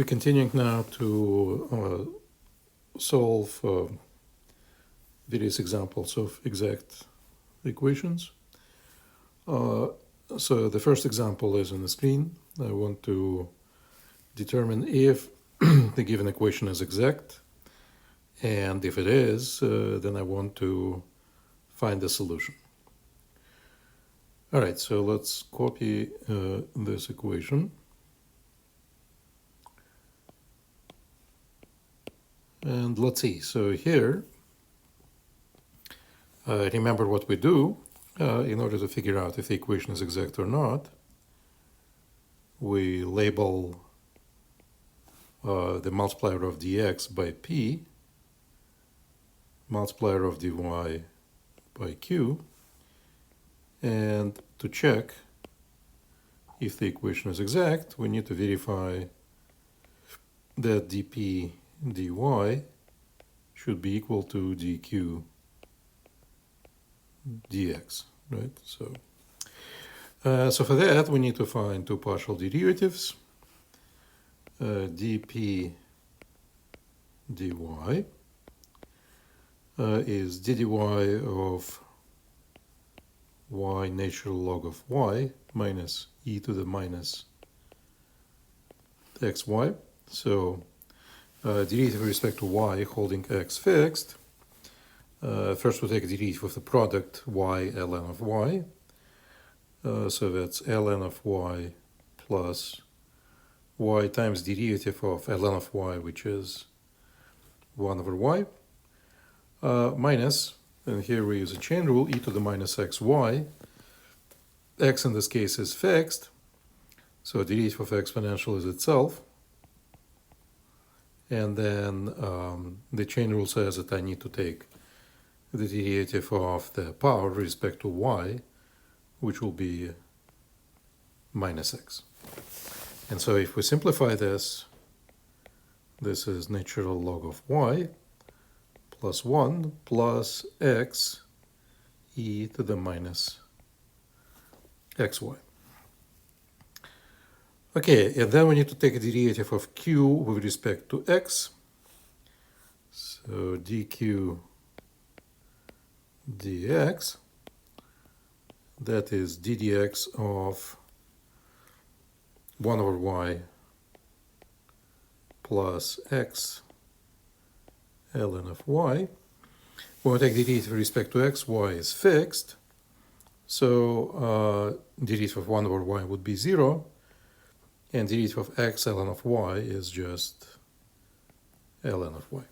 we're continuing now to solve various examples of exact equations. So the first example is on the screen. I want to determine if the given equation is exact, and if it is, then I want to find the solution. All right, so let's copy this equation. And let's see, so here, remember what we do in order to figure out if the equation is exact or not. We label the multiplier of dx by p, multiplier of dy by q, and to check if the equation is exact, we need to verify that dp dy should be equal to dq dx, right? So for that, we need to find two partial derivatives. dp dy is ddy of y natural log of y minus e to the minus xy. So derivative with respect to y holding x fixed. First we take a derivative of the product y ln of y. So that's ln of y plus y times derivative of ln of y, which is 1 over y, minus, and here we use a chain rule, e to the minus xy. X in this case is fixed, so derivative of exponential is itself. And then the chain rule says that I need to take the derivative of the power with respect to y, which will be minus x. And so if we simplify this, this is natural log of y plus 1 plus x e to the minus xy. Okay, and then we need to take a derivative of q with respect to x. So dq dx, that is ddx of 1 over y plus x ln of y. When we take the derivative with respect to x, y is fixed. So derivative of 1 over y would be 0. And derivative of x ln of y is just ln of y.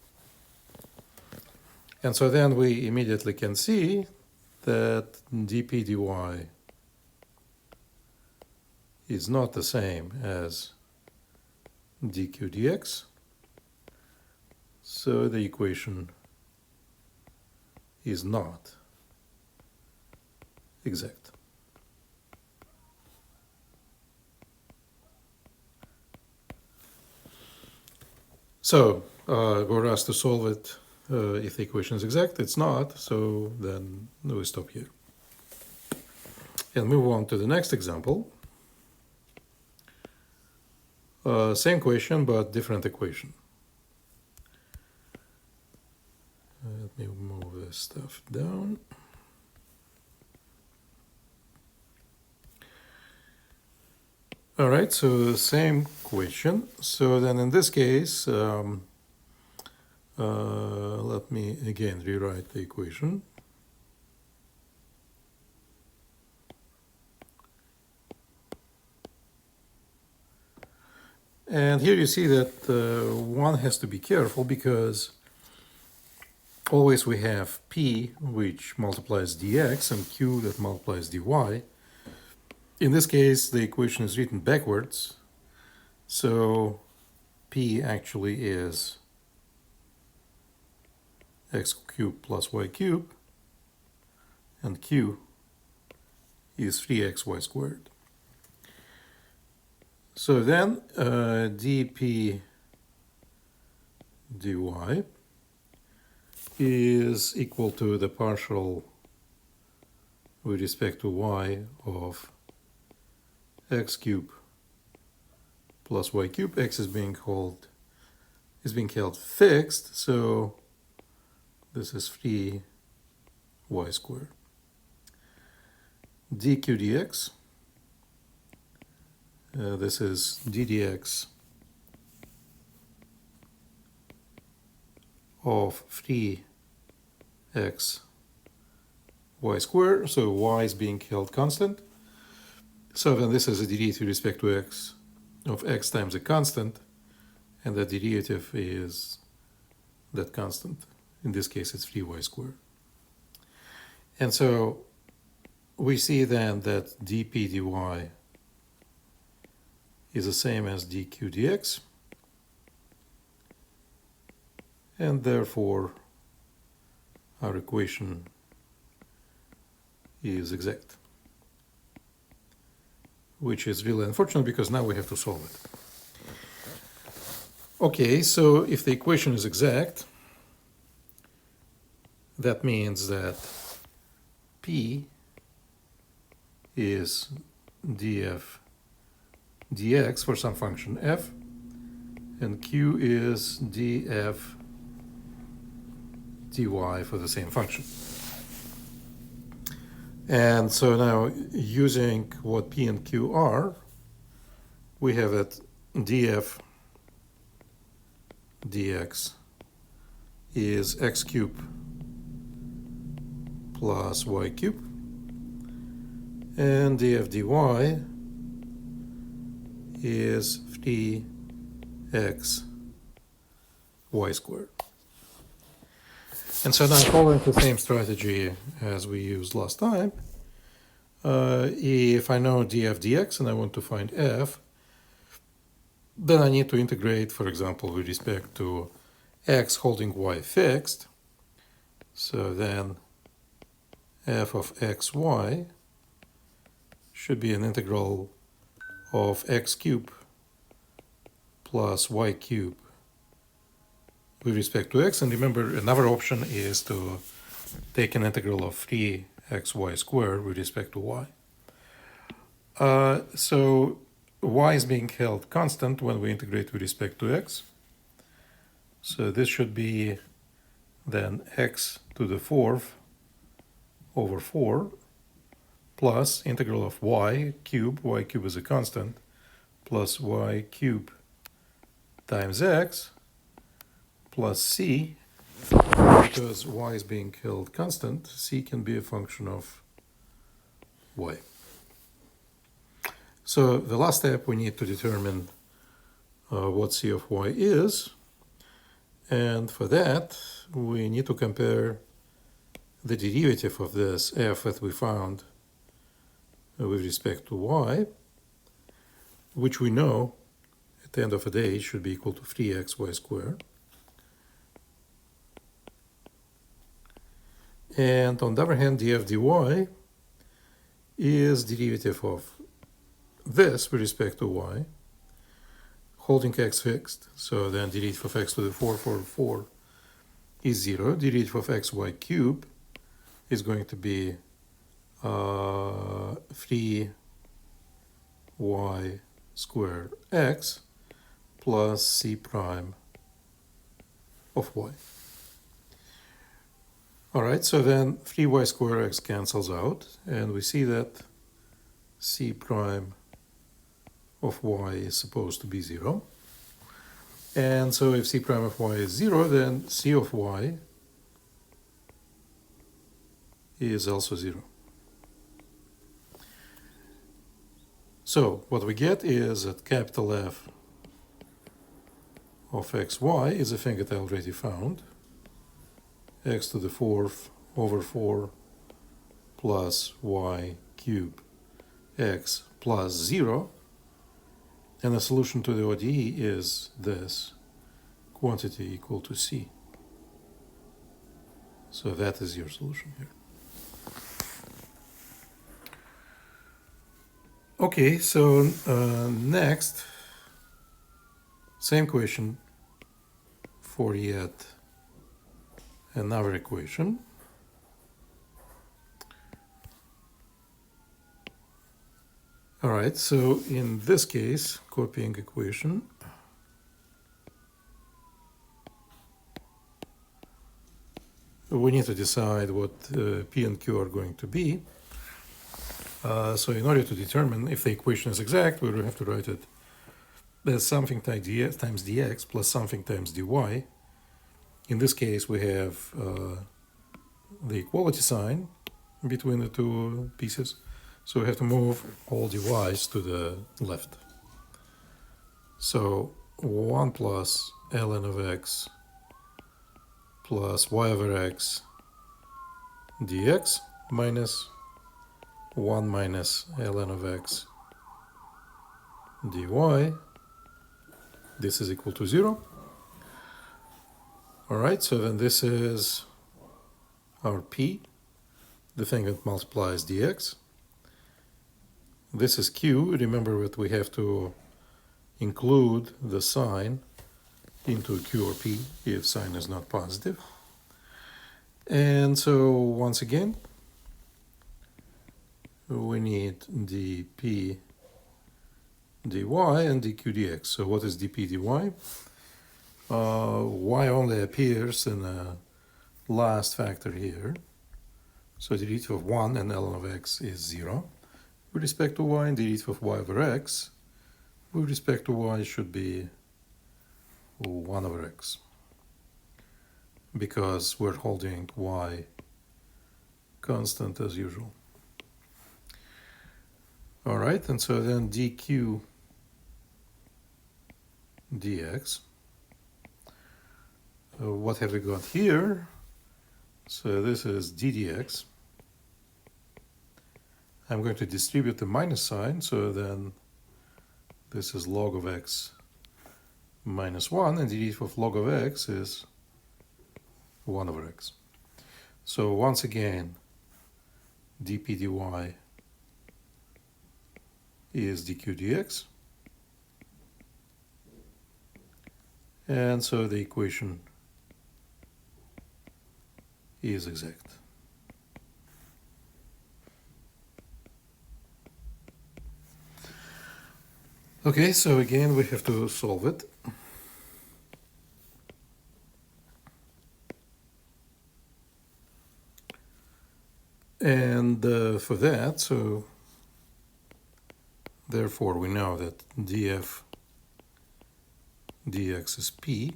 And so then we immediately can see that dp dy is not the same as dq dx. So the equation is not exact. So we're asked to solve it if the equation is exact. It's not, so then we stop here. And move on to the next example. Same question, but different equation. Let me move this stuff down. All right, so same question. So then in this case, let me again rewrite the equation. And here you see that one has to be careful because always we have p, which multiplies dx, and q that multiplies dy. In this case, the equation is written backwards, so p actually is x cubed plus y cubed, and q is 3xy squared. So then dp dy is equal to the partial with respect to y of x cubed plus y cubed. X is being held fixed, so this is 3y squared. dq dx, this is d dx of 3x y squared, so y is being held constant. So then this is a derivative with respect to x of x times a constant, and the derivative is that constant. In this case, it's 3y squared. And so we see then that dp dy is the same as dq dx, and therefore our equation is exact, which is really unfortunate because now we have to solve it. Okay, so if the equation is exact, that means that P is df dx for some function f, and Q is df dy for the same function. And so now, using what P and Q are, we have that df dx is x cubed plus y cubed, and df dy is 3x y squared. And so now, following the same strategy as we used last time, if I know df dx and I want to find f, then I need to integrate, for example, with respect to x holding y fixed. So then f of xy should be an integral of x cubed plus y cubed with respect to x. And remember, another option is to take an integral of 3xy squared with respect to y. So y is being held constant when we integrate with respect to x. So this should be then x to the fourth over 4 plus integral of y cubed is a constant, plus y cubed times x plus c, because y is being held constant, c can be a function of y. So the last step, we need to determine what c of y is, and for that we need to compare the derivative of this f that we found with respect to y, which we know at the end of the day should be equal to 3xy squared. And on the other hand, df dy is derivative of this with respect to y, holding x fixed. So then derivative of x to the 4 over 4 is 0. Derivative of xy cubed is going to be 3y squared x plus c prime of y. All right, so then 3y squared x cancels out, and we see that c prime of y is supposed to be 0. And so if c prime of y is 0, then c of y is also 0. So what we get is that capital F of xy is a thing that I already found. X to the fourth over 4 plus y cubed x plus 0. And the solution to the ODE is this quantity equal to c. So that is your solution here. Okay, so next, same question for yet another equation. All right, so in this case, copying equation, we need to decide what P and Q are going to be. So in order to determine if the equation is exact, we will have to write it as something times dx plus something times dy. In this case, we have the equality sign between the two pieces. So we have to move all dy's to the left. So 1 plus ln of x plus y over x dx minus 1 minus ln of x dy. This is equal to 0. All right, so then this is our p, the thing that multiplies dx. This is q. Remember that we have to include the sign into q or p if sign is not positive. And so once again, we need dp dy and dq dx. So what is dp dy? Y only appears in the last factor here. So the derivative of 1 and ln of x is 0 with respect to y, and the derivative of y over x with respect to y should be 1 over x, because we're holding y constant as usual. All right, and so then dq dx. What have we got here? So this is ddx. I'm going to distribute the minus sign, so then this is log of x minus 1, and the derivative of log of x is 1 over x. So once again, dp dy is dq dx. And so the equation is exact. Okay, so again we have to solve it. And for that, so therefore we know that df dx is p,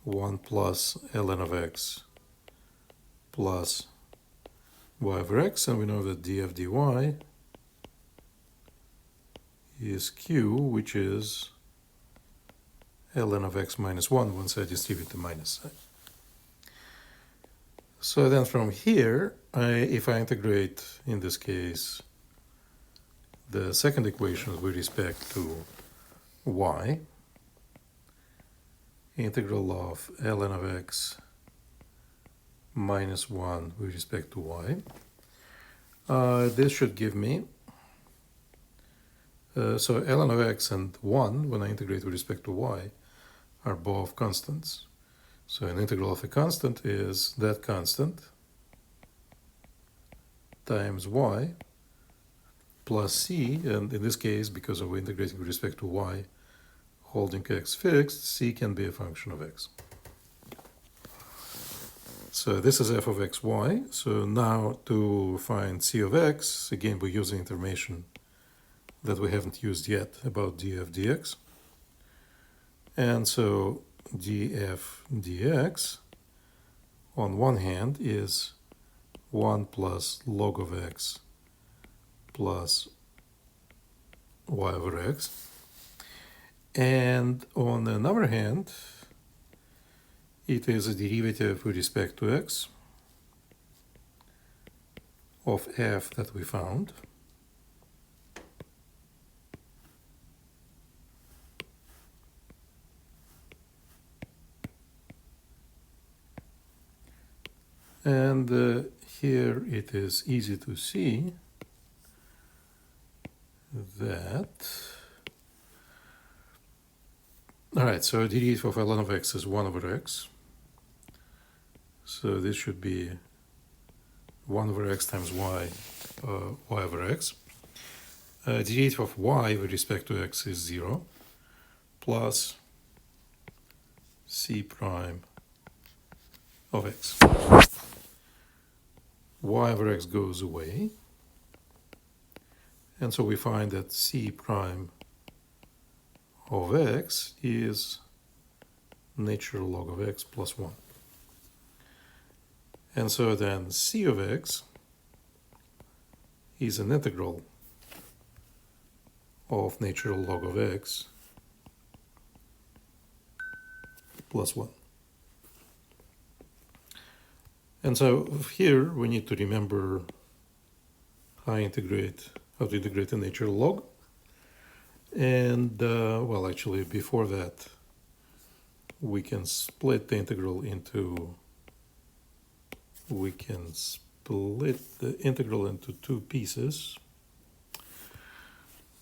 1 plus ln of x plus y over x, and we know that df dy is q, which is ln of x minus 1 once I distribute the minus sign. So then from here, if I integrate, in this case, the second equation with respect to y, integral of ln of x minus 1 with respect to y, this should give me, so ln of x and 1, when I integrate with respect to y, are both constants. So an integral of a constant is that constant times y plus c, and in this case, because we're integrating with respect to y, holding x fixed, c can be a function of x. So this is f of xy. So now to find c of x, again, we're using information that we haven't used yet about df dx. And so df dx on one hand is 1 plus log of x plus y over x. And on the other hand, it is a derivative with respect to x of f that we found. And here it is easy to see that, all right, so derivative of ln of x is 1 over x. So this should be 1 over x times y, y over x. derivative of y with respect to x is 0 plus c prime of x. Y over x goes away, and so we find that c prime of x is natural log of x plus 1. And so then c of x is an integral of natural log of x plus 1. And so here we need to remember how to integrate the natural log. And well, actually before that, we can split the integral into two pieces.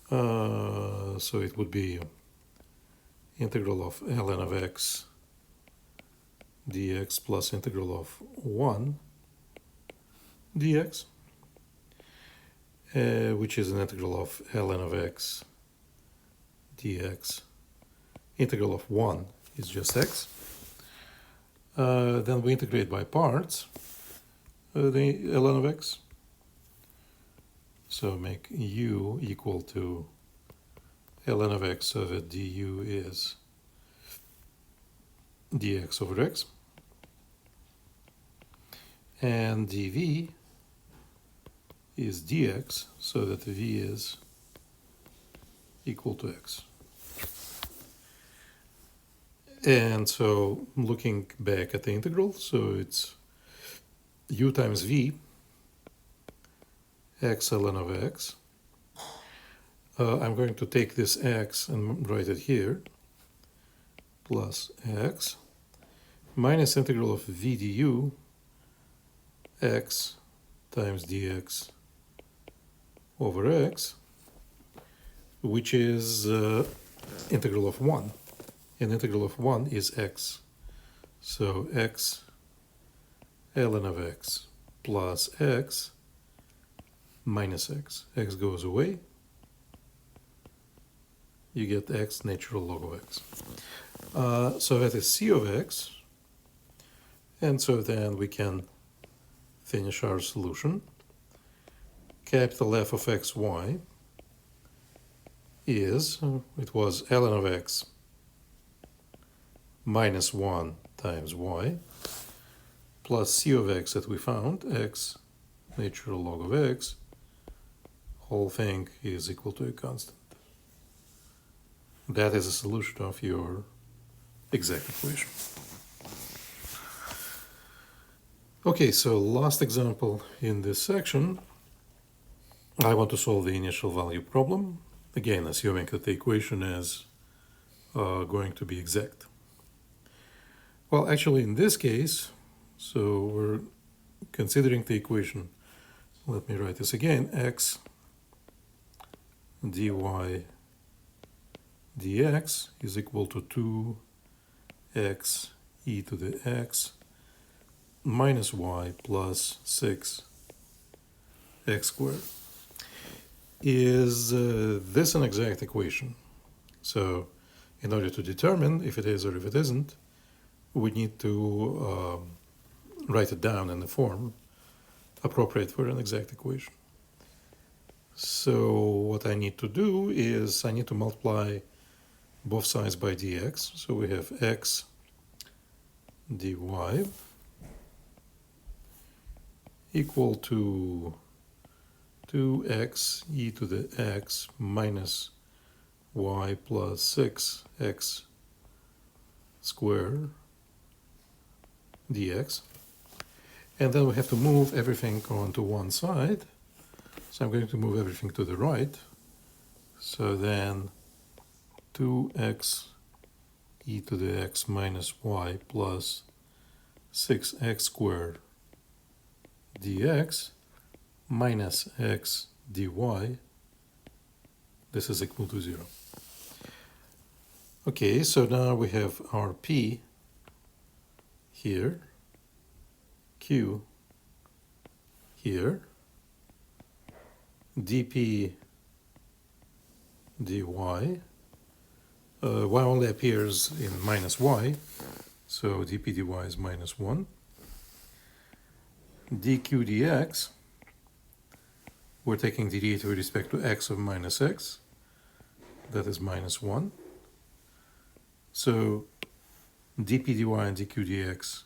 So it would be integral of ln of x dx plus integral of 1 dx, which is an integral of ln of x dx. Integral of 1 is just x. Then we integrate by parts the ln of x. So make u equal to ln of x, so that du is dx over x. And dv is dx, so that v is equal to x. And so looking back at the integral, so it's u times v x ln of x. I'm going to take this x and write it here, plus x minus integral of v du x times dx over x, which is integral of 1. And integral of 1 is x. So x ln of x plus x minus x. X goes away. You get x natural log of x. So that is c of x. And so then we can finish our solution. Capital F of xy is, it was ln of x minus 1 times y plus c of x that we found, x natural log of x, whole thing is equal to a constant. That is a solution of your exact equation. Okay, so last example in this section. I want to solve the initial value problem, again assuming that the equation is going to be exact. Well, actually in this case, so we're considering the equation, let me write this again, x dy dx is equal to 2x e to the x minus y plus 6x squared. Is this an exact equation? So in order to determine if it is or if it isn't, we need to write it down in the form appropriate for an exact equation. So what I need to do is I need to multiply both sides by dx. So we have x dy equal to 2x e to the x minus y plus 6x squared dx. And then we have to move everything onto one side. So I'm going to move everything to the right. So then 2x e to the x minus y plus 6x squared dx minus x dy, this is equal to 0. Okay, so now we have our p here, q here, dp dy. Y only appears in minus y, so dp dy is minus 1. dq dx, we're taking the derivative with respect to x of minus x, that is minus 1. So dp dy and dq dx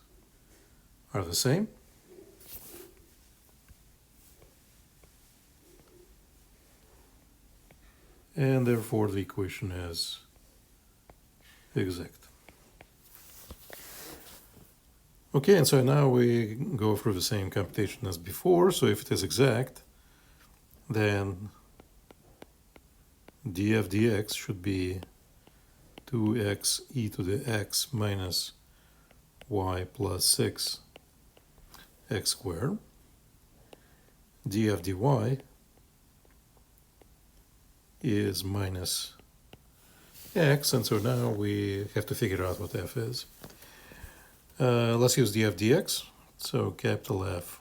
are the same. And therefore the equation is exact. Okay, and so now we go through the same computation as before. So if it is exact, then df dx should be 2x e to the x minus y plus 6 x squared. df dy is minus x, and so now we have to figure out what f is. Let's use df dx. So capital F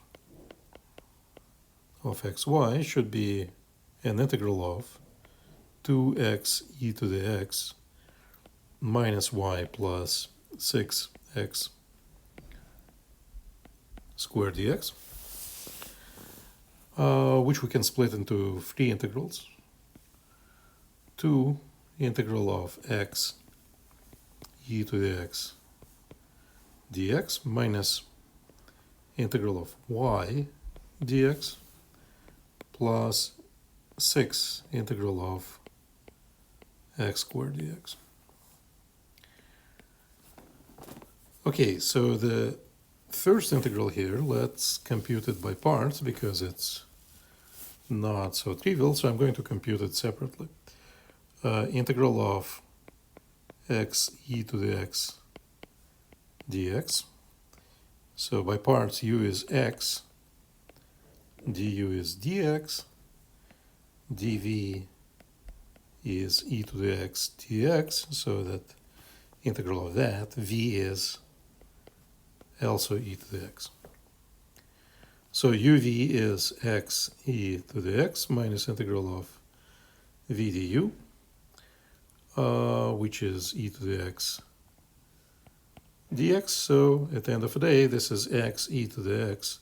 of xy should be an integral of 2x e to the x minus y plus 6x squared dx, which we can split into three integrals. 2 integral of x e to the x dx minus integral of y dx plus 6 integral of x squared dx. Okay, so the first integral here, let's compute it by parts because it's not so trivial, so I'm going to compute it separately. Integral of x e to the x dx. So by parts, u is x, du is dx, dv is e to the x dx, so that integral of that, v is also e to the x. So uv is x e to the x minus integral of v du, which is e to the x dx. So at the end of the day, this is x e to the x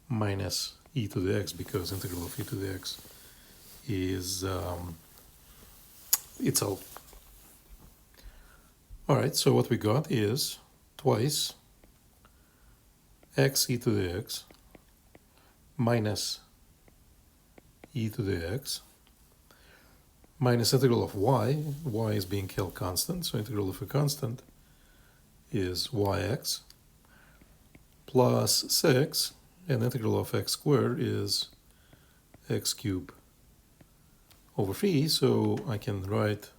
minus e to the x, because integral of e to the x is itself. All right, so what we got is twice x e to the x minus e to the x minus integral of y. Y is being held constant, so integral of a constant is yx plus 6, and integral of x squared is x cubed over 3, so I can write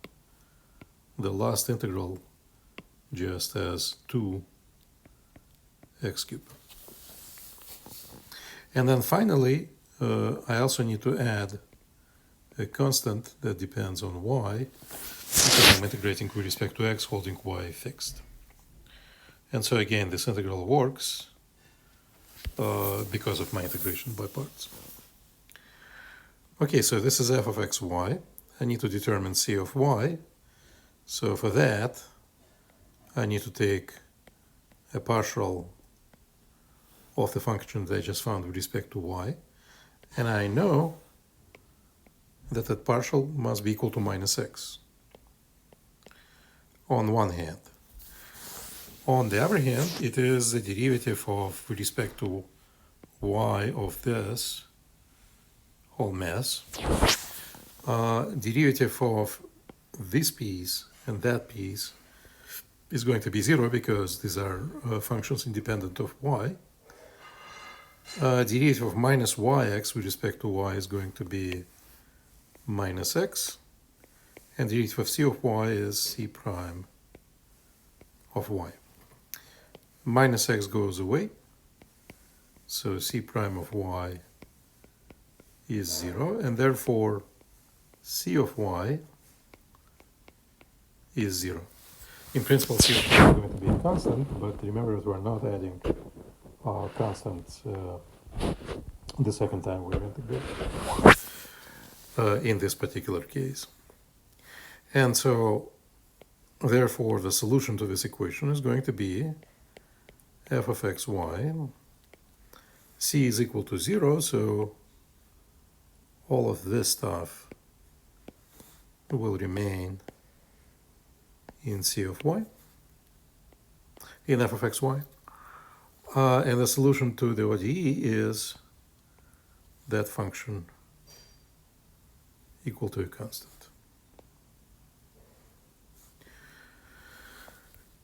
the last integral just as 2x cubed. And then finally, I also need to add a constant that depends on y, because I'm integrating with respect to x, holding y fixed. And so again, this integral works because of my integration by parts. Okay, so this is f of xy. I need to determine c of y. So for that, I need to take a partial of the function that I just found with respect to y. And I know that that partial must be equal to minus x on one hand. On the other hand, it is the derivative of, with respect to y of this whole mess, derivative of this piece and that piece is going to be 0 because these are functions independent of y. Derivative of minus yx with respect to y is going to be minus x, and derivative of c of y is c prime of y. Minus x goes away, so c prime of y is 0, and therefore c of y is 0. In principle, c of y is going to be a constant, but remember that we're not adding constants the second time we're integrating in this particular case. And so, therefore, the solution to this equation is going to be f of xy. C is equal to 0, so all of this stuff will remain in C of y, in f of xy. And the solution to the ODE is that function equal to a constant.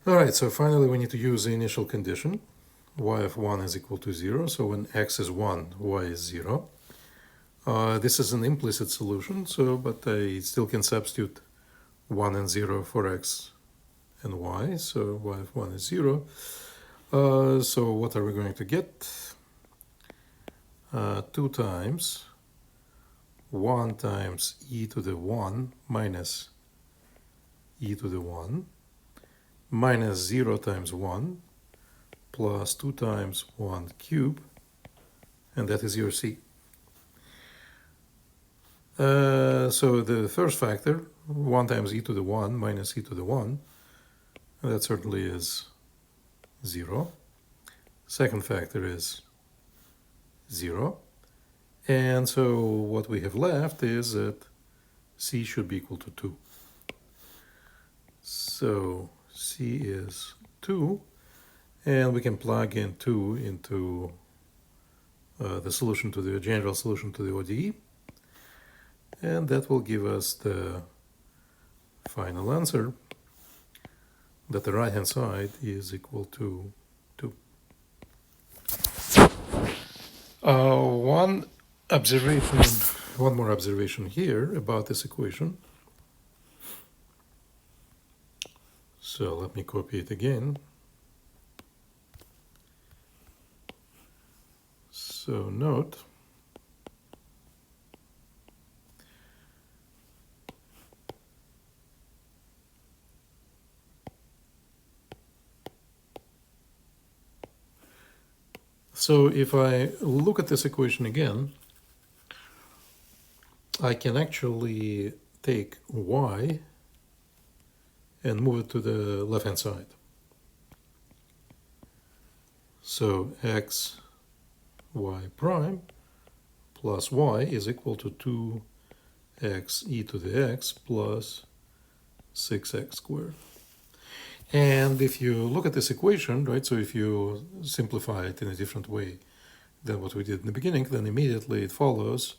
All right, so finally we need to use the initial condition. Y of 1 is equal to 0, so when x is 1, y is 0. This is an implicit solution, but I still can substitute 1 and 0 for x and y, so y of 1 is 0. So what are we going to get? 2 times 1 times e to the 1 minus e to the 1 minus 0 times 1 plus 2 times 1 cube, and that is your c. So the first factor, 1 times e to the 1 minus e to the 1, that certainly is 0. Second factor is 0. And so what we have left is that c should be equal to 2. So c is 2, and we can plug in 2 into the solution to the general solution to the ODE, and that will give us the final answer that the right hand side is equal to 2. One more observation here about this equation. So let me copy it again. So note so if I look at this equation again, I can actually take y and move it to the left-hand side. So x y prime plus y is equal to 2x e to the x plus 6x squared. And if you look at this equation, right, so if you simplify it in a different way than what we did in the beginning, then immediately it follows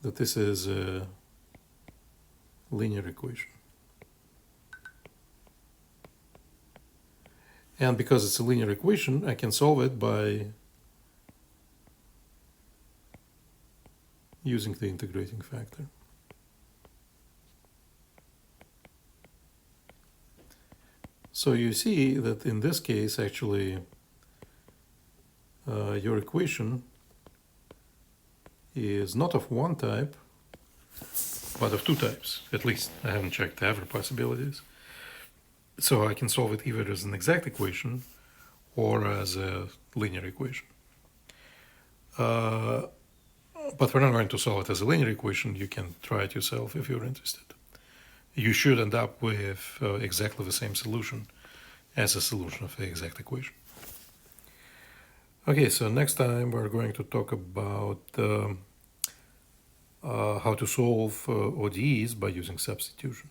that this is a linear equation. And because it's a linear equation, I can solve it by using the integrating factor. So you see that in this case, actually, your equation is not of one type, but of two types, at least. I haven't checked the other possibilities. So I can solve it either as an exact equation or as a linear equation. But we're not going to solve it as a linear equation. You can try it yourself if you're interested. You should end up with exactly the same solution as a solution of the exact equation. Okay, so next time we're going to talk about how to solve ODEs by using substitution.